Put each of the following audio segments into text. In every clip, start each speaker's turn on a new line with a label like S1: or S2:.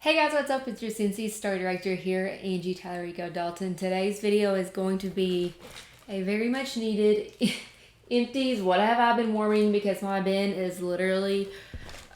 S1: Hey guys, what's up? It's your Scentsy Star Director here, Angie Dalton. Today's video is going to be a very much needed empties. What have I been warming? Because my bin is literally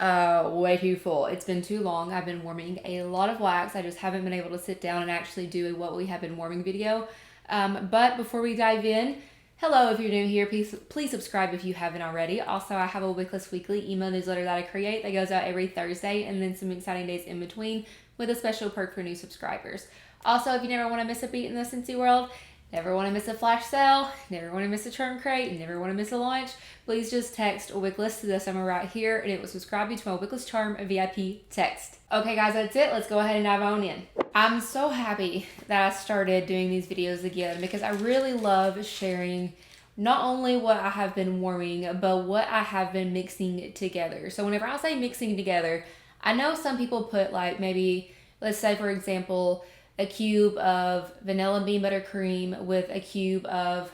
S1: way too full. It's been too long. I've been warming a lot of wax. I just haven't been able to sit down and actually do a what we have been warming video. But before we dive in, hello, if you're new here, please subscribe if you haven't already. Also, I have a Wickless Weekly email newsletter that I create that goes out every Thursday and then some exciting days in between with a special perk for new subscribers. Also, if you never want to miss a beat in the Scentsy world, never want to miss a flash sale, never want to miss a charm crate, never want to miss a launch, please just text Wickless to this number right here and it will subscribe you to my Wickless Charm VIP text. Okay guys, that's it. Let's go ahead and dive on in. I'm so happy that I started doing these videos again because I really love sharing not only what I have been warming, but what I have been mixing together. So whenever I say mixing together, I know some people put like maybe, let's say for example, a cube of vanilla bean buttercream with a cube of,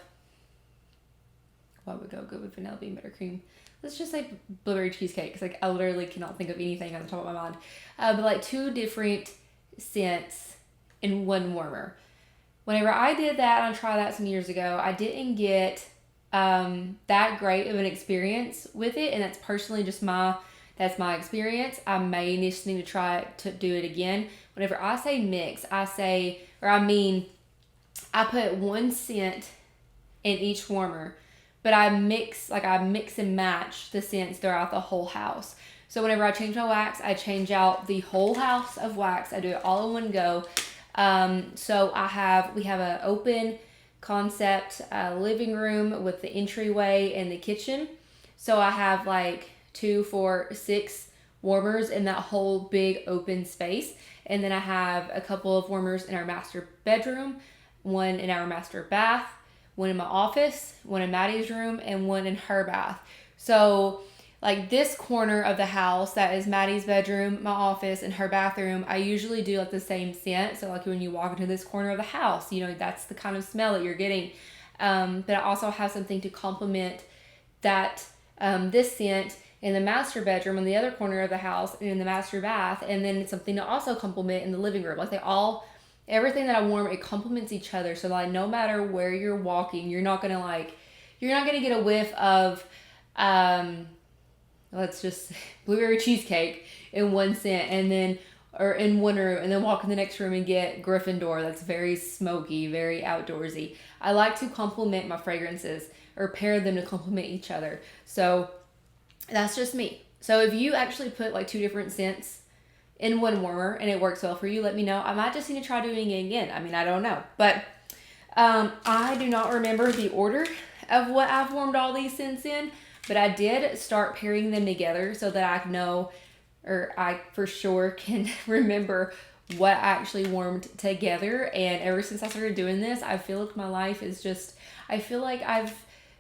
S1: what would go good with vanilla bean buttercream? Let's just say blueberry cheesecake, because like I literally cannot think of anything on the top of my mind. But like two different scents in one warmer. Whenever I did that and I tried that some years ago, I didn't get that great of an experience with it, and that's personally just that's my experience. I may need to try to do it again. Whenever I say mix, I put one scent in each warmer, but I mix and match the scents throughout the whole house. So whenever I change my wax, I change out the whole house of wax. I do it all in one go. So we have an open concept living room with the entryway and the kitchen. So I have like 2, 4, 6 warmers in that whole big open space. And then I have a couple of warmers in our master bedroom, one in our master bath, one in my office, one in Maddie's room, and one in her bath. So like this corner of the house, that is Maddie's bedroom, my office, and her bathroom, I usually do like the same scent. So like when you walk into this corner of the house, you know, that's the kind of smell that you're getting. But I also have something to complement that, this scent in the master bedroom in the other corner of the house and in the master bath. And then it's something to also complement in the living room. Like everything that I warm, it complements each other. So like no matter where you're walking, you're not gonna get a whiff of, let's just blueberry cheesecake in one scent or in one room, and then walk in the next room and get Gryffindor. That's very smoky, very outdoorsy. I like to complement my fragrances or pair them to complement each other. So that's just me. So if you actually put like 2 different scents in one warmer and it works well for you, let me know. I might just need to try doing it again. I mean, I don't know. But I do not remember the order of what I've warmed all these scents in, but I did start pairing them together so that I know, or I for sure can remember what I actually warmed together. And ever since I started doing this, I feel like my life is I feel like I've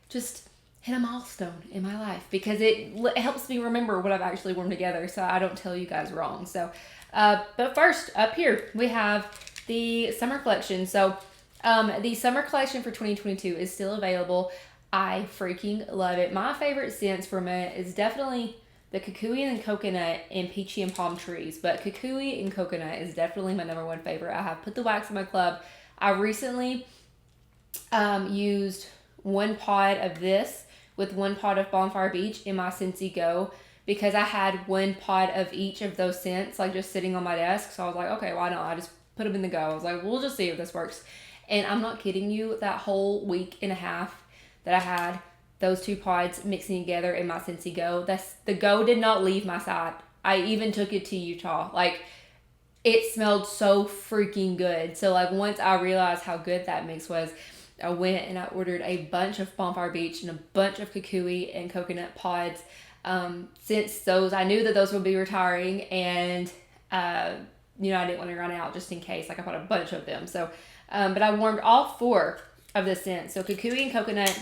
S1: just hit a milestone in my life because it helps me remember what I've actually warmed together so I don't tell you guys wrong. So, but first up here, we have the summer collection. So, the summer collection for 2022 is still available. I freaking love it. My favorite scents from it is definitely the kukui and coconut and peachy and palm trees. But kukui and coconut is definitely my number 1 favorite. I have put the wax in my club. I recently used 1 pod of this with 1 pod of Bonfire Beach in my Scentsy Go because I had 1 pod of each of those scents like just sitting on my desk. So I was like, okay, why not? I just put them in the Go. I was like, we'll just see if this works. And I'm not kidding you, that whole week and a half that I had those 2 pods mixing together in my Scentsy Go, the Go did not leave my side. I even took it to Utah. Like, it smelled so freaking good. So like once I realized how good that mix was, I went and I ordered a bunch of Bonfire Beach and a bunch of kukui and coconut pods. Since I knew that those would be retiring, and I didn't want to run out just in case. Like I bought a bunch of them. So, but I warmed all 4 of the scents. So kukui and coconut,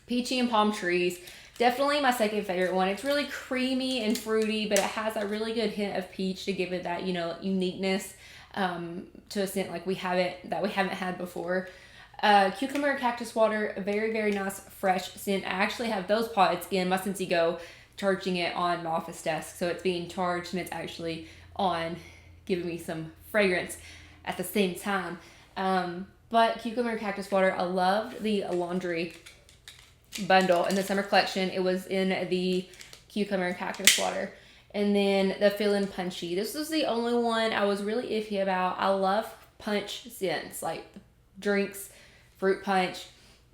S1: peachy and palm trees. Definitely my second favorite one. It's really creamy and fruity, but it has a really good hint of peach to give it that, uniqueness to a scent like we haven't had before. Cucumber and cactus water, a very, very nice fresh scent. I actually have those pods in my Scentsy Go, charging it on my office desk. So it's being charged and it's actually on giving me some fragrance at the same time. But cucumber and cactus water, I loved the laundry bundle in the summer collection. It was in the cucumber and cactus water. And then the Feelin' Punchy. This was the only one I was really iffy about. I love punch scents, like drinks, fruit punch.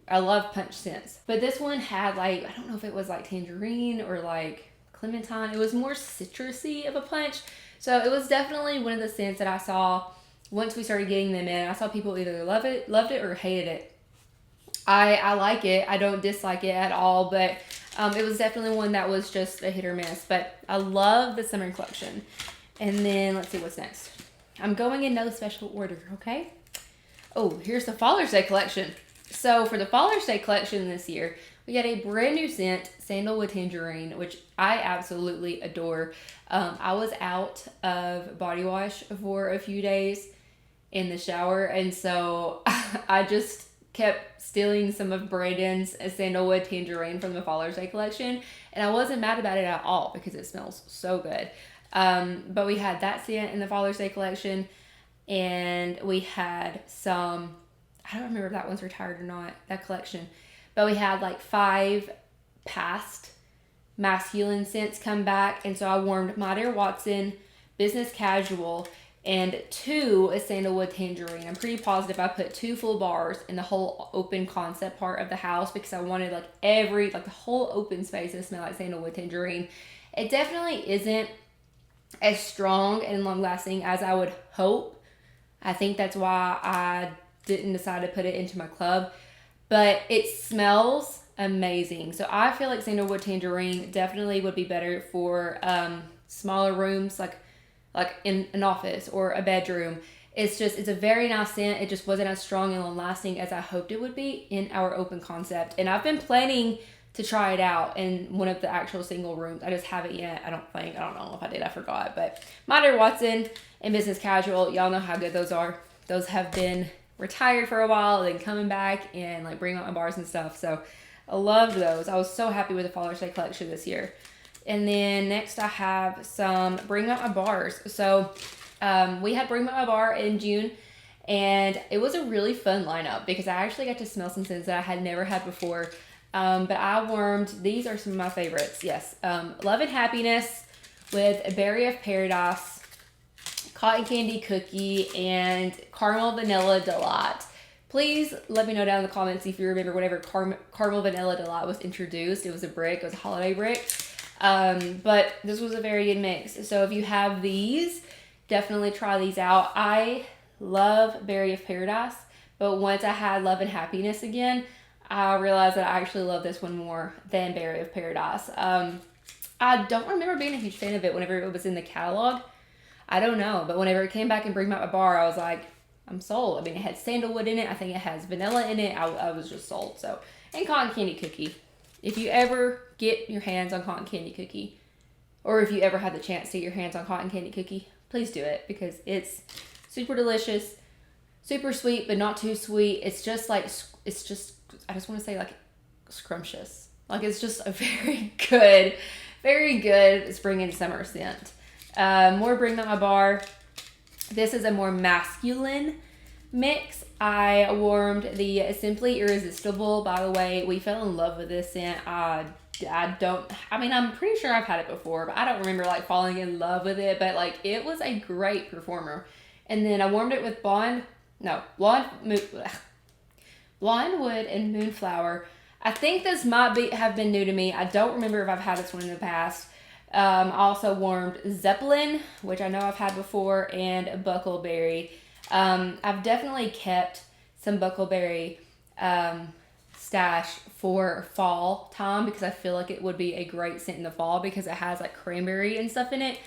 S1: I love punch scents. But this one had like, I don't know if it was like tangerine or like clementine. It was more citrusy of a punch. So it was definitely one of the scents that I saw once we started getting them in. I saw people either loved it or hated it. I like it. I don't dislike it at all, but it was definitely one that was just a hit or miss. But I love the summer collection. And then let's see what's next. I'm going in no special order, okay? Oh, here's the Father's Day collection. So for the Father's Day collection this year, we got a brand new scent, Sandalwood Tangerine, which I absolutely adore. I was out of body wash for a few days in the shower, and so I just kept stealing some of Braden's Sandalwood Tangerine from the Father's Day collection, and I wasn't mad about it at all because it smells so good. But we had that scent in the Father's Day collection, and we had some, I don't remember if that one's retired or not, that collection, but we had like 5 past masculine scents come back, and so I warmed My Dear Watson, Business Casual, and 2 is Sandalwood Tangerine. I'm pretty positive I put 2 full bars in the whole open concept part of the house because I wanted like the whole open space to smell like Sandalwood Tangerine. It definitely isn't as strong and long lasting as I would hope. I think that's why I didn't decide to put it into my club, but it smells amazing. So I feel like Sandalwood Tangerine definitely would be better for smaller rooms, like in an office or a bedroom. It's a very nice scent. It just wasn't as strong and long lasting as I hoped it would be in our open concept. And I've been planning to try it out in one of the actual single rooms. I just haven't yet. I don't know if I did. I forgot. But My Dear Watson and Business Casual, y'all know how good those are. Those have been retired for a while, then coming back and like bringing out my bars and stuff. So I loved those. I was so happy with the Father's Day collection this year. And then next I have some Bring Out My Bars. So we had Bring Out My Bar in June, and it was a really fun lineup because I actually got to smell some scents that I had never had before. But I warmed, these are some of my favorites. Yes, Love and Happiness with Berry of Paradise, Cotton Candy Cookie, and Caramel Vanilla Delight. Please let me know down in the comments if you remember whenever Caramel Vanilla Delight was introduced. It was a brick. It was a holiday brick. But this was a very good mix. So if you have these, definitely try these out. I love Berry of Paradise, but once I had Love and Happiness again, I realized that I actually love this one more than Berry of Paradise. I don't remember being a huge fan of it whenever it was in the catalog. I don't know, but whenever it came back and Bring Back My Bar, I was like, I'm sold. I mean, it had sandalwood in it. I think it has vanilla in it. I was just sold. So, and Cotton Candy Cookie. If you ever get your hands on Cotton Candy Cookie, or if you ever had the chance to get your hands on Cotton Candy Cookie, please do it because it's super delicious, super sweet, but not too sweet. It's just, I just want to say like scrumptious. Like it's just a very good spring and summer scent. More Bring Out My Bar. This is a more masculine mix. I warmed the Simply Irresistible. By the way, we fell in love with this scent. I'm pretty sure I've had it before, but I don't remember like falling in love with it, but like it was a great performer. And then I warmed it with Blonde Wood and Moonflower. I think this might have been new to me. I don't remember if I've had this one in the past. I also warmed Zeppelin, which I know I've had before, and Buckleberry. I've definitely kept some Buckleberry stash for fall time because I feel like it would be a great scent in the fall because it has like cranberry and stuff in it.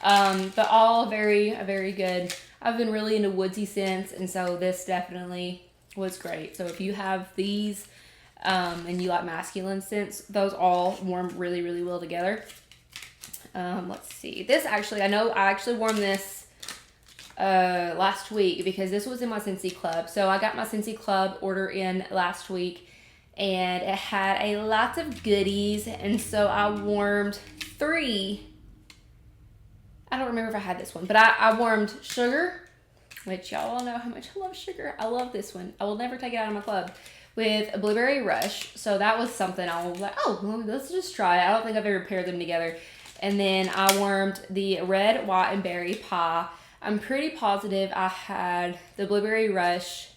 S1: But all very good. I've been really into woodsy scents, and so this definitely was great. So if you have these and you like masculine scents, those all warm really, really well together. Let's see. This actually, I know I actually warmed this last week because this was in my Scentsy Club. So I got my Scentsy Club order in last week, and it had a lot of goodies, and so I warmed 3 I don't remember if I had this one, but I warmed Sugar, which y'all all know how much I love Sugar. I love this one. I will never take it out of my club, with a Blueberry Rush. So that was something I was like, oh, well, let's just try it. I don't think I've ever paired them together. And then I warmed the Red, White, and Berry Pie. I'm pretty positive I had the Blueberry Rush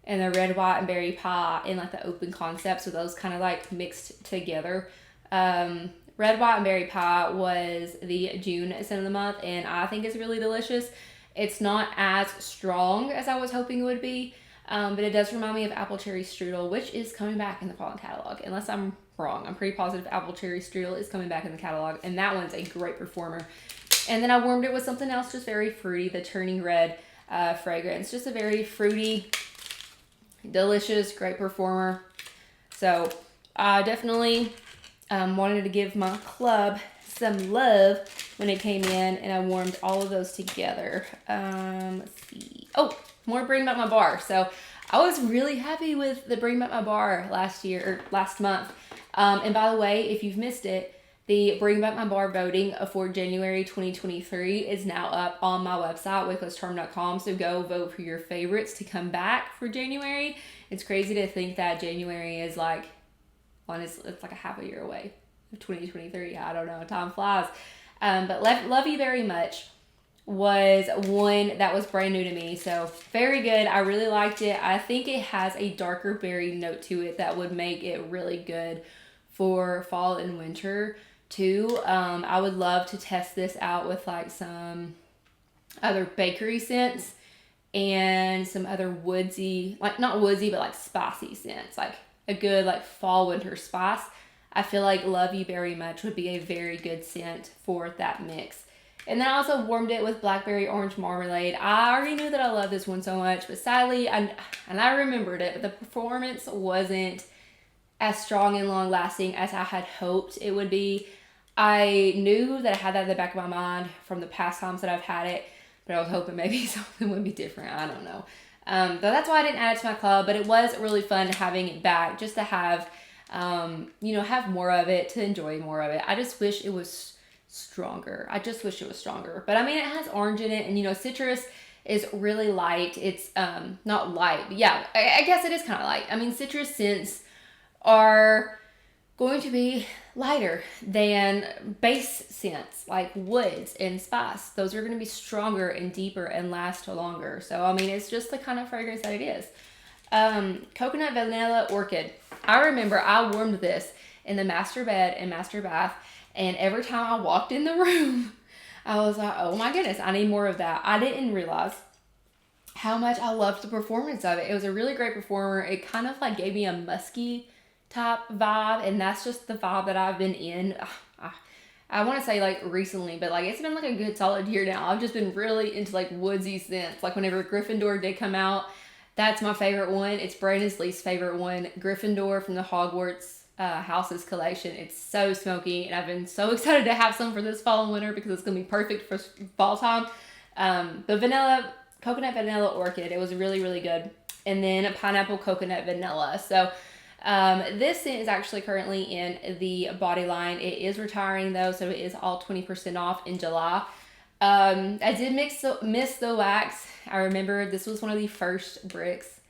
S1: and the Red, White, and Berry Pie in like the open concept. So those kind of like mixed together. Red, White, and Berry Pie was the June scent of the month, and I think it's really delicious. It's not as strong as I was hoping it would be, but it does remind me of Apple Cherry Strudel, which is coming back in the fall catalog, unless I'm wrong. I'm pretty positive Apple Cherry Strudel is coming back in the catalog, and that one's a great performer. And then I warmed it with something else just very fruity, the Turning Red fragrance. Just a very fruity, delicious, great performer. So I definitely wanted to give my club some love when it came in, and I warmed all of those together. Let's see. Oh, more Bring Back My Bar. So I was really happy with the Bring Back My Bar last month. And by the way, if you've missed it, the Bring Back My Bar voting for January 2023 is now up on my website, wicklesscharm.com. So go vote for your favorites to come back for January. It's crazy to think that January is like, it's like a half a year away of 2023. I don't know, time flies. But Love You Very Much was one that was brand new to me. So very good. I really liked it. I think it has a darker berry note to it that would make it really good for fall and winter too. I would love to test this out with like some other bakery scents and some other woodsy, like not woodsy, but like spicy scents, like a good like fall winter spice. I feel like Love You Very Much would be a very good scent for that mix. And then I also warmed it with Blackberry Orange Marmalade. I already knew that I love this one so much, but sadly, and I remembered it, but the performance wasn't as strong and long lasting as I had hoped it would be. I knew that I had that in the back of my mind from the past times that I've had it, but I was hoping maybe something would be different. I don't know. So that's why I didn't add it to my club, but it was really fun having it back, just to have, have more of it, to enjoy more of it. I just wish it was stronger. But I mean, it has orange in it, and citrus is really light. It's not light, but yeah, I guess it is kind of light. I mean, citrus scents are going to be lighter than base scents like woods and spice. Those are going to be stronger and deeper and last longer. So I mean, it's just the kind of fragrance that it is. Coconut Vanilla Orchid. I remember I warmed this in the master bed and master bath, and every time I walked in the room, I was like, oh my goodness, I need more of that. I didn't realize how much I loved the performance of it. It was a really great performer. It kind of like gave me a musky type vibe, and that's just the vibe that I've been in. I want to say like recently, but like it's been like a good solid year now. I've just been really into like woodsy scents. Like whenever Gryffindor did come out, that's my favorite one. It's Brandon's least favorite one. Gryffindor from the Hogwarts Houses collection. It's so smoky, and I've been so excited to have some for this fall and winter because it's gonna be perfect for fall time. The Coconut Vanilla Orchid, it was really, really good. And then Pineapple Coconut Vanilla. So this scent is actually currently in the body line. It is retiring though, so it is all 20% off in July. I did miss the wax. I remember this was one of the first bricks.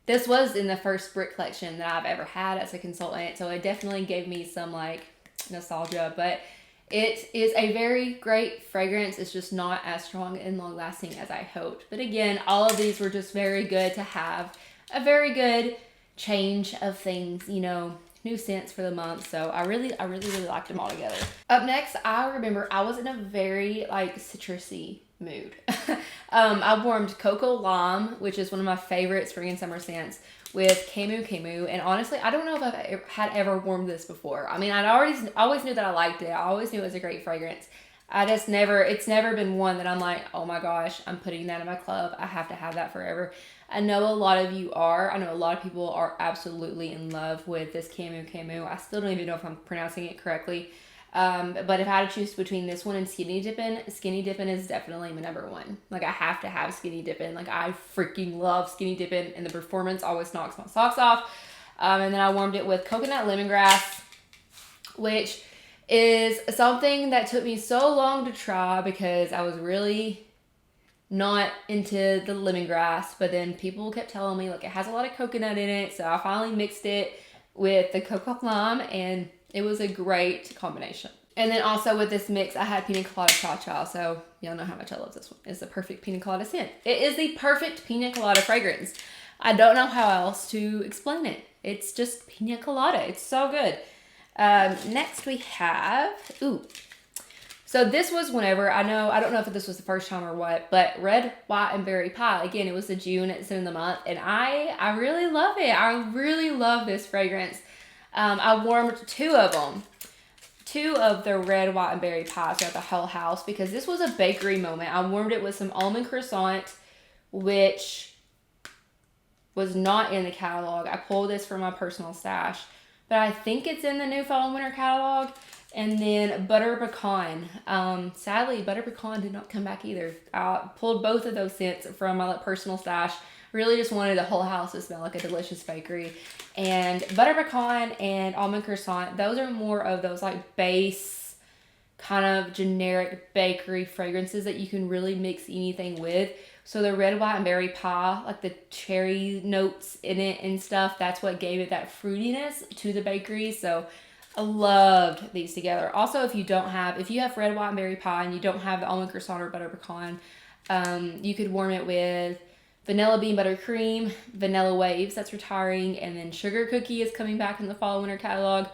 S1: This was in the first brick collection that I've ever had as a consultant, so it definitely gave me some like nostalgia, but it is a very great fragrance. It's just not as strong and long lasting as I hoped. But again, all of these were just very good to have a very good change of things, new scents for the month. So I really liked them all together. Up next, I remember I was in a very like citrusy mood. I warmed Cocoa Lime, which is one of my favorite spring and summer scents, with Camu Camu. And honestly, I don't know if I've had ever warmed this before. I mean, always knew that I liked it. I always knew it was a great fragrance. It's never been one that I'm like, oh my gosh, I'm putting that in my club. I have to have that forever. I know a lot of you are. I know a lot of people are absolutely in love with this Camu Camu. I still don't even know if I'm pronouncing it correctly. But if I had to choose between this one and Skinny Dippin' is definitely my number one. Like, I have to have Skinny Dippin'. Like, I freaking love Skinny Dippin', and the performance always knocks my socks off. And then I warmed it with Coconut Lemongrass, which is something that took me so long to try because I was really not into the lemongrass, but then people kept telling me like it has a lot of coconut in it, so I finally mixed it with the coco lime, and it was a great combination. And then also with this mix, I had pina colada cha-cha, so y'all know how much I love this one. It's the perfect pina colada scent. It is the perfect pina colada fragrance. I don't know how else to explain it. It's just pina colada. It's so good. Next we have, so this was whenever, I don't know if this was the first time or what, but Red, White, and Berry Pie. Again, it was the June, it's in the month, and I really love it. I really love this fragrance. I warmed two of them. Two of the Red, White, and Berry Pies throughout the whole house because this was a bakery moment. I warmed it with some almond croissant, which was not in the catalog. I pulled this from my personal stash, but I think it's in the new fall and winter catalog. And then butter pecan. Sadly, butter pecan did not come back either. I pulled both of those scents from my personal stash. Really just wanted the whole house to smell like a delicious bakery. And butter pecan and almond croissant, those are more of those like base kind of generic bakery fragrances that you can really mix anything with. So the Red, White, and Berry Pie, like the cherry notes in it and stuff, that's what gave it that fruitiness to the bakery. So I loved these together. Also, if you have Red, White, and Berry Pie and you don't have the almond croissant or butter pecan, you could warm it with vanilla bean buttercream, vanilla waves, that's retiring, and then sugar cookie is coming back in the fall winter catalog.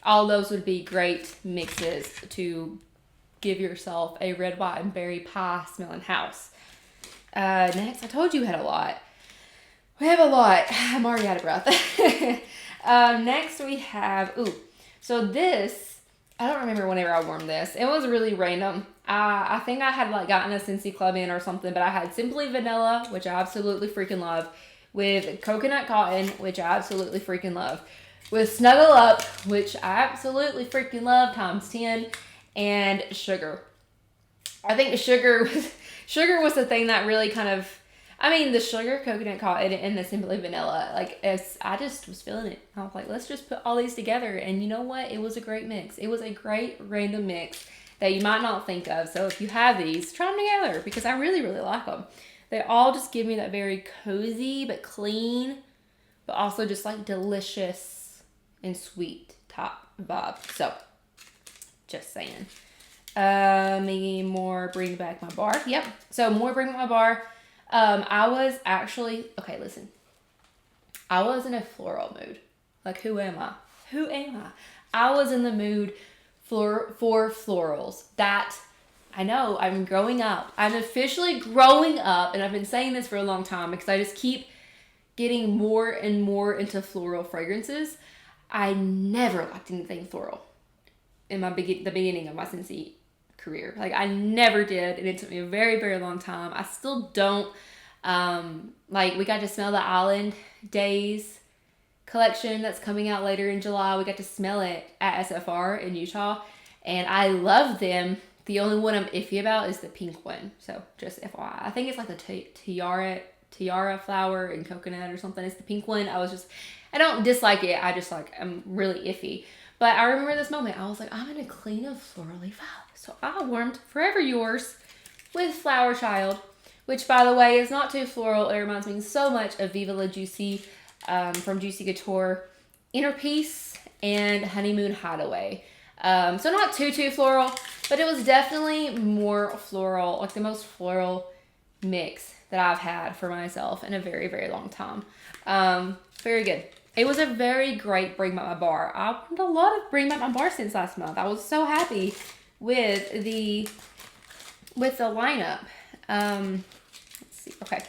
S1: All those would be great mixes to give yourself a Red, White, and Berry Pie smelling house. Next, I told you we had a lot. We have a lot. I'm already out of breath. Next we have, so this, I don't remember whenever I warmed this. It was really random. I think I had like gotten a Scentsy Club in or something, but I had Simply Vanilla, which I absolutely freaking love, with Coconut Cotton, which I absolutely freaking love, with Snuggle Up, which I absolutely freaking love times 10, and Sugar. I think sugar was the thing that really kind of, the Sugar, Coconut Cotton, and the Simply Vanilla, I just was feeling it. I was like, let's just put all these together. And you know what? It was a great mix. It was a great random mix that you might not think of. So if you have these, try them together because I really, really like them. They all just give me that very cozy but clean, but also just like delicious and sweet top vibe. So, just saying. Maybe more Bring Back My Bar. Yep. So more Bring Back My Bar. I was actually, okay, listen. I was in a floral mood. Like, who am I? I was in the mood for florals. That, I know, I'm growing up. I'm officially growing up, and I've been saying this for a long time because I just keep getting more and more into floral fragrances. I never liked anything floral in the beginning of my Scentsy career. Like, I never did, and it took me a very, very long time. I still don't. We got to smell the Island Days collection that's coming out later in July. We got to smell it at SFR in Utah, and I love them. The only one I'm iffy about is the pink one. So just FYI, I think it's like the tiara flower and coconut or something. It's the pink one. I don't dislike it. I'm really iffy. But I remember this moment. I was like, I'm gonna clean a florally vibe. So I warmed Forever Yours with Flower Child, which, by the way, is not too floral. It reminds me so much of Viva La Juicy from Juicy Couture, Inner Peace, and Honeymoon Hideaway. So not too floral, but it was definitely more floral, like the most floral mix that I've had for myself in a very, very long time. Very good. It was a very great Bring Back My Bar. I wanted a lot of Bring Back My Bar since last month. I was so happy with the lineup. Let's see. Okay.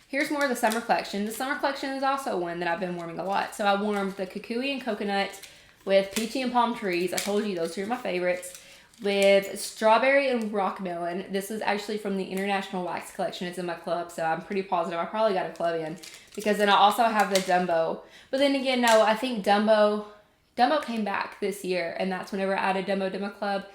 S1: Here's more of the summer collection. The summer collection is also one that I've been warming a lot. So I warmed the Kukui and Coconut with Peachy and Palm Trees. I told you those two are my favorites. With Strawberry and Rock Melon. This is actually from the International Wax collection. It's in my club, so I'm pretty positive I probably got a club in. Because then I also have the Dumbo. But then again, no, I think Dumbo came back this year, and that's whenever I added Dumbo to my club.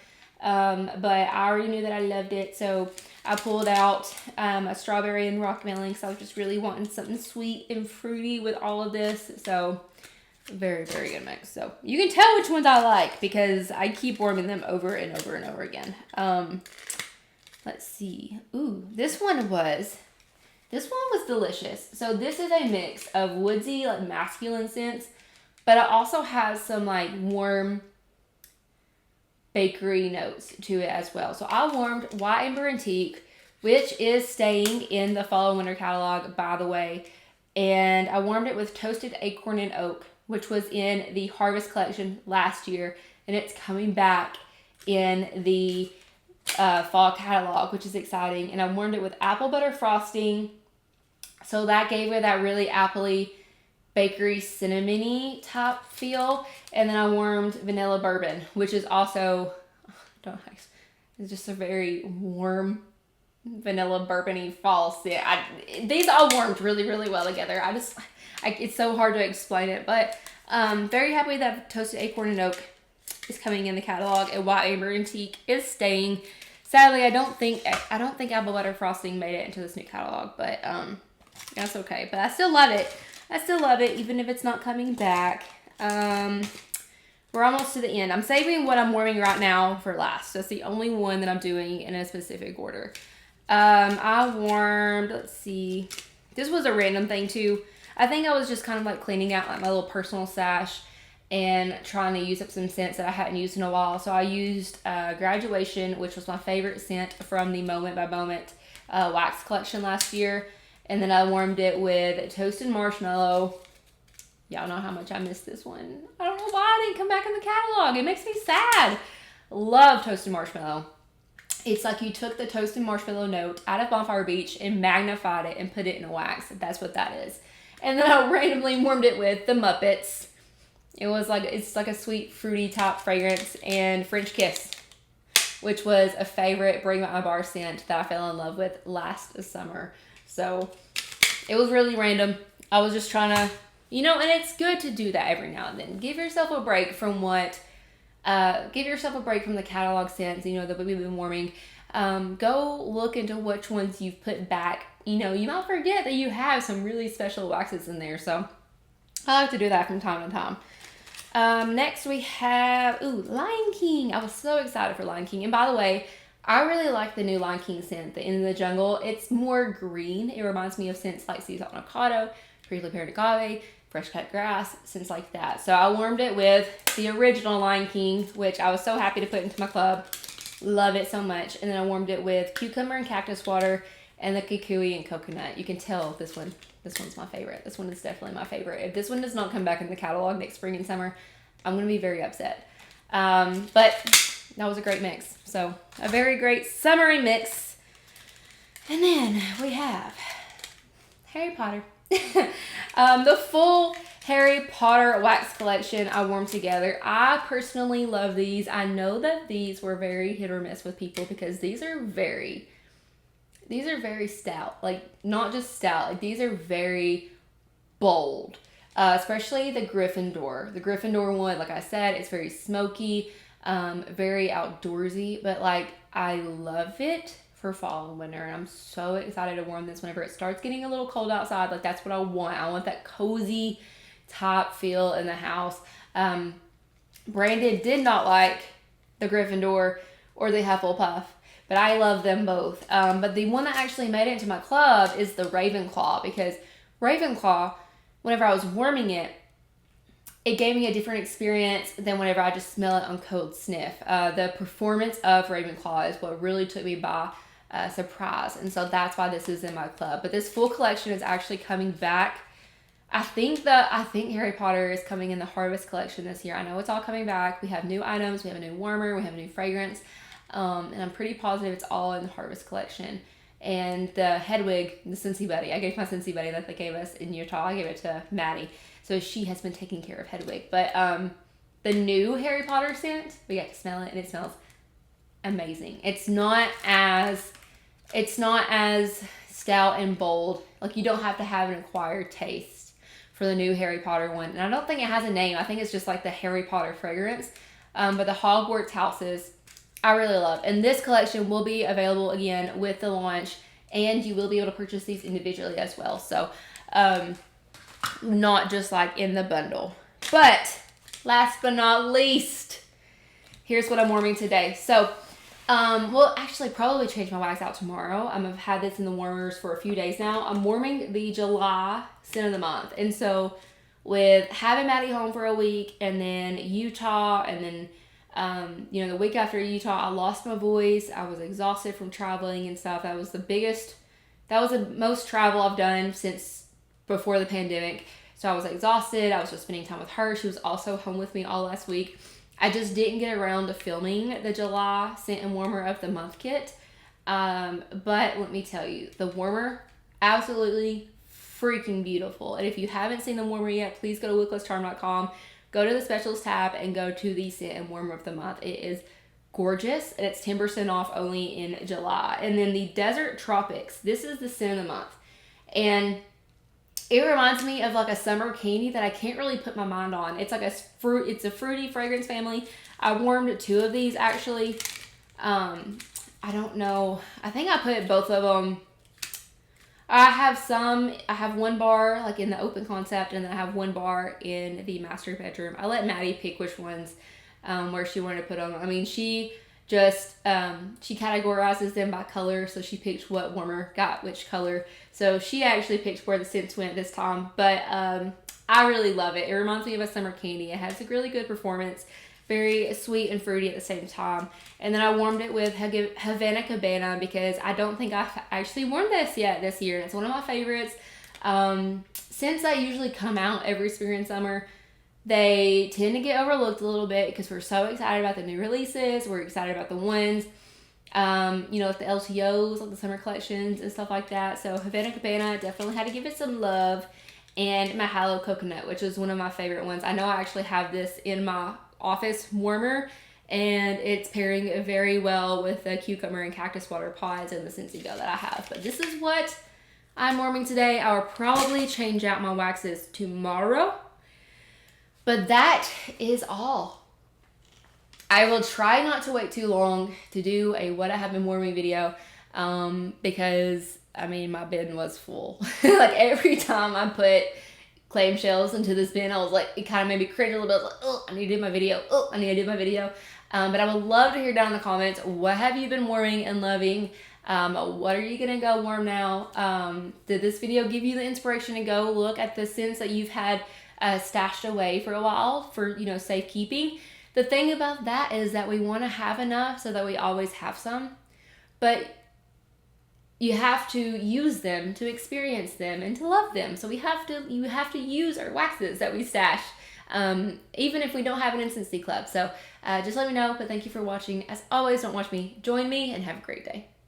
S1: But I already knew that I loved it, so I pulled out a Strawberry and Rock Melon because I was just really wanting something sweet and fruity with all of this. So Very, very good mix. So you can tell which ones I like because I keep warming them over and over and over again. Let's see. Ooh, this one was delicious. So this is a mix of woodsy, like masculine scents, but it also has some like warm bakery notes to it as well. So I warmed White Amber Antique, which is staying in the fall and winter catalog, by the way. And I warmed it with Toasted Acorn and Oak, which was in the Harvest collection last year. And it's coming back in the fall catalog, which is exciting. And I warmed it with Apple Butter Frosting. So that gave it that really appley, bakery, cinnamony type feel. And then I warmed Vanilla Bourbon, which is also, it's just a very warm vanilla bourbony fall scent. These all warmed really, really well together. It's so hard to explain it, but very happy that Toasted Acorn and Oak is coming in the catalog, and White Amber Antique is staying. Sadly, I don't think Apple Butter Frosting made it into this new catalog, but that's okay. But I still love it. Even if it's not coming back. We're almost to the end. I'm saving what I'm warming right now for last. That's the only one that I'm doing in a specific order. I warmed, let's see, this was a random thing too. I think I was just kind of like cleaning out like my little personal stash and trying to use up some scents that I hadn't used in a while. So I used Graduation, which was my favorite scent from the Moment by Moment wax collection last year. And then I warmed it with Toasted Marshmallow. Y'all know how much I missed this one. I don't know why it didn't come back in the catalog. It makes me sad. Love Toasted Marshmallow. It's like you took the toasted marshmallow note out of Bonfire Beach and magnified it and put it in a wax. That's what that is. And then I randomly warmed it with the Muppets. It's like a sweet, fruity top fragrance, and French Kiss, which was a favorite Bring Back My Bar scent that I fell in love with last summer. So it was really random. I was just trying to, and it's good to do that every now and then. Give yourself a break from the catalog scents, that we've been warming. Go look into which ones you've put back. You might forget that you have some really special waxes in there. So I like to do that from time to time. Next we have, Lion King. I was so excited for Lion King. And by the way, I really like the new Lion King scent, the In the Jungle. It's more green. It reminds me of scents like Sea Salt and Avocado, Prickly Pear and Agave, Fresh Cut Grass, scents like that. So I warmed it with the original Lion King, which I was so happy to put into my club. Love it so much. And then I warmed it with Cucumber and Cactus Water and the Kukui and Coconut. You can tell this one's my favorite. This one is definitely my favorite. If this one does not come back in the catalog next spring and summer, I'm going to be very upset. But that was a great mix. So a very great summery mix. And then we have Harry Potter. The full Harry Potter wax collection I warmed together. I personally love these. I know that these were very hit or miss with people because these are very stout. Like, not just stout. Like, these are very bold. Especially the Gryffindor. The Gryffindor one, like I said, it's very smoky, very outdoorsy, but like, I love it for fall and winter, and I'm so excited to warm this whenever it starts getting a little cold outside. Like, that's what I want. I want that cozy top feel in the house. Brandon did not like the Gryffindor or the Hufflepuff, but I love them both. But the one that actually made it into my club is the Ravenclaw, because Ravenclaw, whenever I was warming it, it gave me a different experience than whenever I just smell it on cold sniff. The performance of Ravenclaw is what really took me by surprise, and so that's why this is in my club. But this full collection is actually coming back. I think Harry Potter is coming in the Harvest collection this year. I know it's all coming back. We have new items, we have a new warmer, we have a new fragrance, and I'm pretty positive it's all in the Harvest collection. And the Hedwig, the Scentsy Buddy, I gave my Scentsy Buddy that they gave us in Utah, I gave it to Maddie, so she has been taking care of Hedwig. But the new Harry Potter scent, we got to smell it, and it smells amazing. It's not as stout and bold. Like, you don't have to have an acquired taste for the new Harry Potter one. And I don't think it has a name. I think it's just like the Harry Potter fragrance. But the Hogwarts houses, I really love. And this collection will be available again with the launch, and you will be able to purchase these individually as well. So, not just like in the bundle. But last but not least, here's what I'm warming today. So, well, actually, probably change my wax out tomorrow. I've had this in the warmers for a few days now. I'm warming the July scent of the month. And so, with having Maddie home for a week, and then Utah, and then, you know, the week after Utah, I lost my voice. I was exhausted from traveling and stuff. That was the most travel I've done since before the pandemic. So I was exhausted. I was just spending time with her. She was also home with me all last week. I just didn't get around to filming the July scent and warmer of the month kit. But let me tell you, the warmer, absolutely freaking beautiful. And if you haven't seen the warmer yet, please go to wicklesscharm.com, go to the specials tab, and go to the scent and warmer of the month. It is gorgeous, and it's 10% off only in July. And then the Desert Tropics, this is the scent of the month. And it reminds me of like a summer candy that I can't really put my mind on. It's like it's a fruity fragrance family. I warmed 2 of these actually. I don't know. I think I put both of them. I have 1 bar like in the open concept, and then I have 1 bar in the master bedroom. I let Maddie pick which ones where she wanted to put them. I mean, she just she categorizes them by color, so she picked what warmer got which color. So she actually picked where the scents went this time. But I really love it. It reminds me of a summer candy. It has a really good performance, very sweet and fruity at the same time. And then I warmed it with Havana Cabana because I don't think I've actually warmed this yet this year. It's one of my favorites. Since I usually come out every spring and summer, they tend to get overlooked a little bit because we're so excited about the new releases. We're excited about the ones, you know, like the LTOs, like the summer collections and stuff like that. So Havana Cabana, definitely had to give it some love. And Mahalo Coconut, which is one of my favorite ones. I know I actually have this in my office warmer, and it's pairing very well with the cucumber and cactus water pods and the Scentsy that I have. But this is what I'm warming today. I'll probably change out my waxes tomorrow. But that is all. I will try not to wait too long to do a what I have been warming video because, I mean, my bin was full. Like, every time I put clamshells into this bin, I was like, it kind of made me cringe a little bit. I was like, oh, I need to do my video. Oh, I need to do my video. But I would love to hear down in the comments, what have you been warming and loving? What are you going to go warm now? Did this video give you the inspiration to go look at the scents that you've had stashed away for a while for, you know, safekeeping? The thing about that is that we want to have enough so that we always have some, but you have to use them to experience them and to love them. So you have to use our waxes that we stash, even if we don't have an Scentsy club. So just let me know. But thank you for watching. As always, don't watch me, join me, and have a great day.